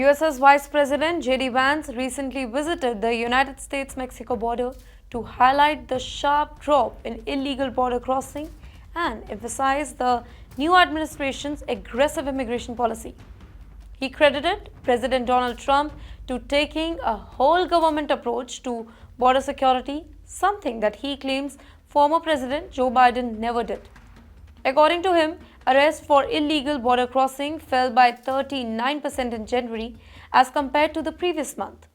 U.S. Vice President JD Vance recently visited the United States-Mexico border to highlight the sharp drop in illegal border crossing and emphasize the new administration's aggressive immigration policy. He credited President Donald Trump to taking a whole government approach to border security, something that he claims former President Joe Biden never did. According to him, arrests for illegal border crossing fell by 39% in January as compared to the previous month.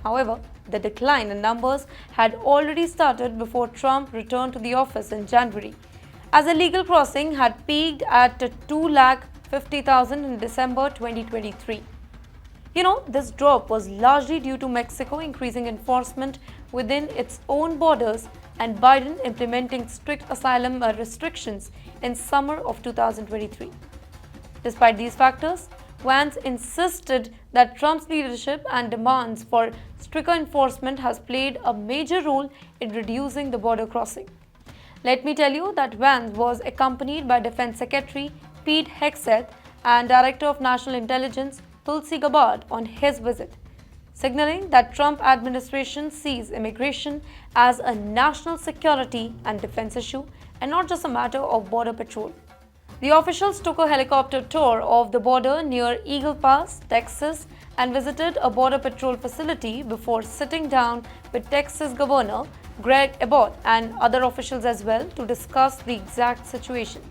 However, the decline in numbers had already started before Trump returned to the office in January, as illegal crossing had peaked at 250,000 in December 2023. This drop was largely due to Mexico increasing enforcement within its own borders and Biden implementing strict asylum restrictions in summer of 2023. Despite these factors, Vance insisted that Trump's leadership and demands for stricter enforcement has played a major role in reducing the border crossing. Let me tell you that Vance was accompanied by Defense Secretary Pete Hegseth and Director of National Intelligence Tulsi Gabbard on his visit, signaling that Trump administration sees immigration as a national security and defense issue and not just a matter of border patrol. The officials took a helicopter tour of the border near Eagle Pass, Texas, and visited a border patrol facility before sitting down with Texas Governor Greg Abbott and other officials as well to discuss the exact situation.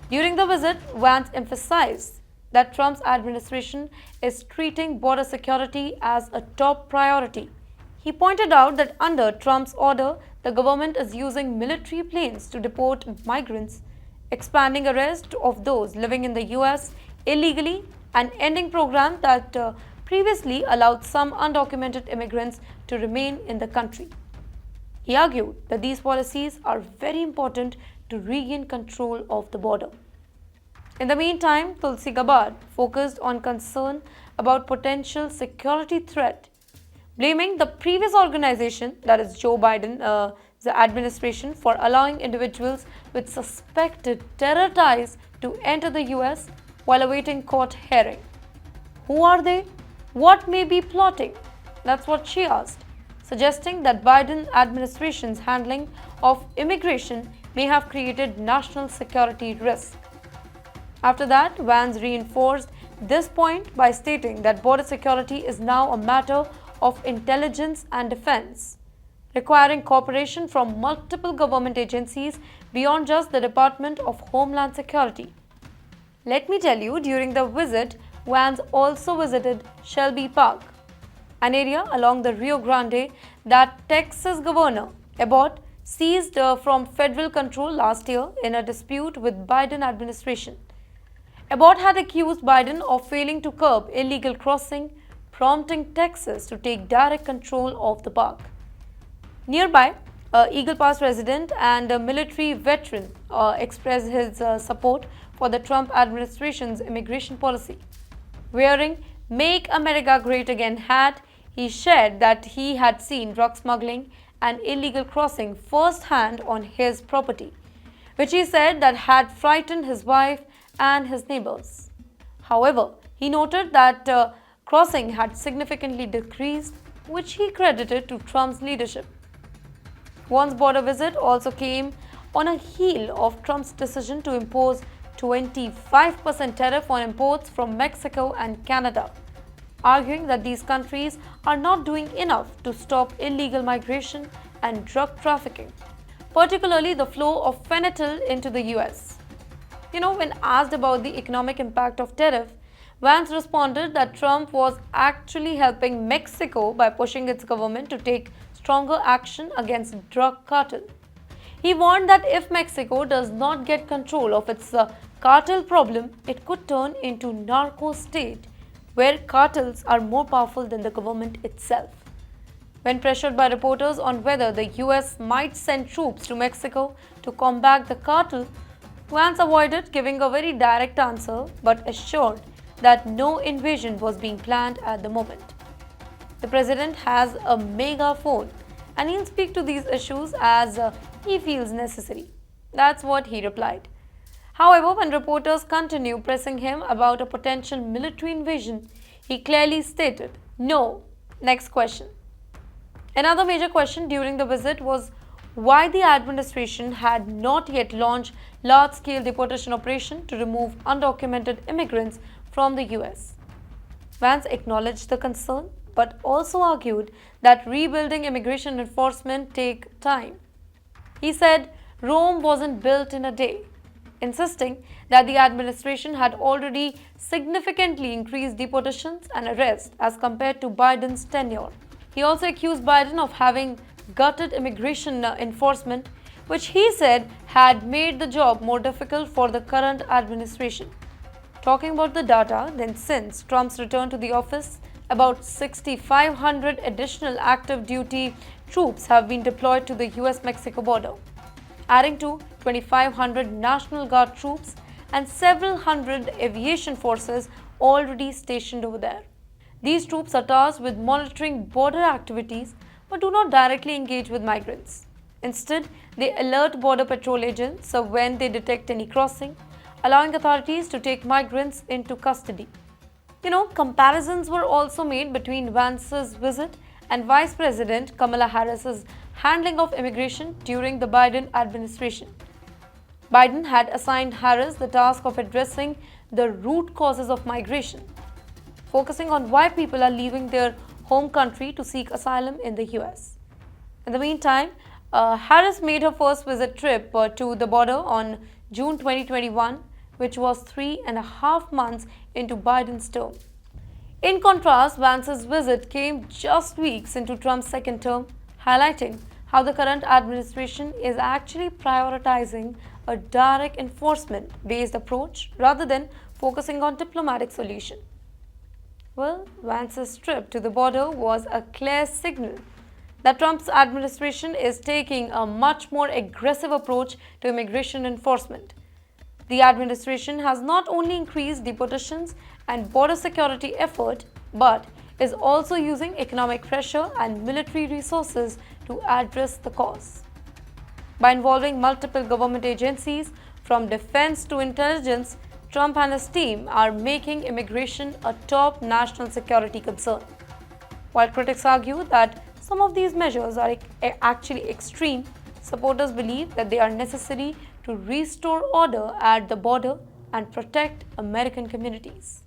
During the visit, Vance emphasized that Trump's administration is treating border security as a top priority. He pointed out that under Trump's order, the government is using military planes to deport migrants, expanding arrest of those living in the U.S. illegally, and ending programs that previously allowed some undocumented immigrants to remain in the country. He argued that these policies are very important to regain control of the border. In the meantime, Tulsi Gabbard focused on concern about potential security threat, blaming the previous organization, that is Joe Biden, the administration, for allowing individuals with suspected terror ties to enter the US while awaiting court hearing. Who are they? What may be plotting? That's what she asked, suggesting that Biden administration's handling of immigration may have created national security risk. After that, Vance reinforced this point by stating that border security is now a matter of intelligence and defense, requiring cooperation from multiple government agencies beyond just the Department of Homeland Security. Let me tell you, during the visit, Vance also visited Shelby Park, an area along the Rio Grande that Texas Governor Abbott seized from federal control last year in a dispute with Biden administration. Abbott had accused Biden of failing to curb illegal crossing, prompting Texas to take direct control of the park. Nearby, Eagle Pass resident and a military veteran expressed his support for the Trump administration's immigration policy. Wearing Make America Great Again hat, he shared that he had seen drug smuggling and illegal crossing firsthand on his property, which he said that had frightened his wife and his neighbors. However, he noted that crossing had significantly decreased, which he credited to Trump's leadership. Vance's border visit also came on a heel of Trump's decision to impose 25% tariff on imports from Mexico and Canada, arguing that these countries are not doing enough to stop illegal migration and drug trafficking, particularly the flow of fentanyl into the US. When asked about the economic impact of tariff, Vance responded that Trump was actually helping Mexico by pushing its government to take stronger action against drug cartel. He warned that if Mexico does not get control of its cartel problem, it could turn into narco state where cartels are more powerful than the government itself. When pressured by reporters on whether the US might send troops to Mexico to combat the cartel, Vance avoided giving a very direct answer but assured that no invasion was being planned at the moment. The president has a megaphone and he'll speak to these issues as he feels necessary. That's what he replied. However, when reporters continue pressing him about a potential military invasion, he clearly stated no. Next question. Another major question during the visit was why the administration had not yet launched large-scale deportation operation to remove undocumented immigrants from the US. Vance acknowledged the concern but also argued that rebuilding immigration enforcement take time. He said Rome wasn't built in a day, insisting that the administration had already significantly increased deportations and arrests as compared to Biden's tenure. He also accused Biden of having gutted immigration enforcement, which he said had made the job more difficult for the current administration. Talking about the data, then since Trump's return to the office, about 6,500 additional active duty troops have been deployed to the U.S Mexico border, adding to 2,500 National Guard troops and several hundred aviation forces already stationed over there. These troops are tasked with monitoring border activities but do not directly engage with migrants. Instead, they alert border patrol agents when they detect any crossing, allowing authorities to take migrants into custody. Comparisons were also made between Vance's visit and Vice President Kamala Harris's handling of immigration during the Biden administration. Biden had assigned Harris the task of addressing the root causes of migration, focusing on why people are leaving their home country to seek asylum in the US. In the meantime, Harris made her first visit trip to the border on June 2021, which was 3.5 months into Biden's term. In contrast, Vance's visit came just weeks into Trump's second term, highlighting how the current administration is actually prioritizing a direct enforcement-based approach rather than focusing on diplomatic solution. Well, Vance's trip to the border was a clear signal that Trump's administration is taking a much more aggressive approach to immigration enforcement. The administration has not only increased deportations and border security effort, but is also using economic pressure and military resources to address the cause. By involving multiple government agencies, from defense to intelligence, Trump and his team are making immigration a top national security concern. While critics argue that some of these measures are actually extreme, supporters believe that they are necessary to restore order at the border and protect American communities.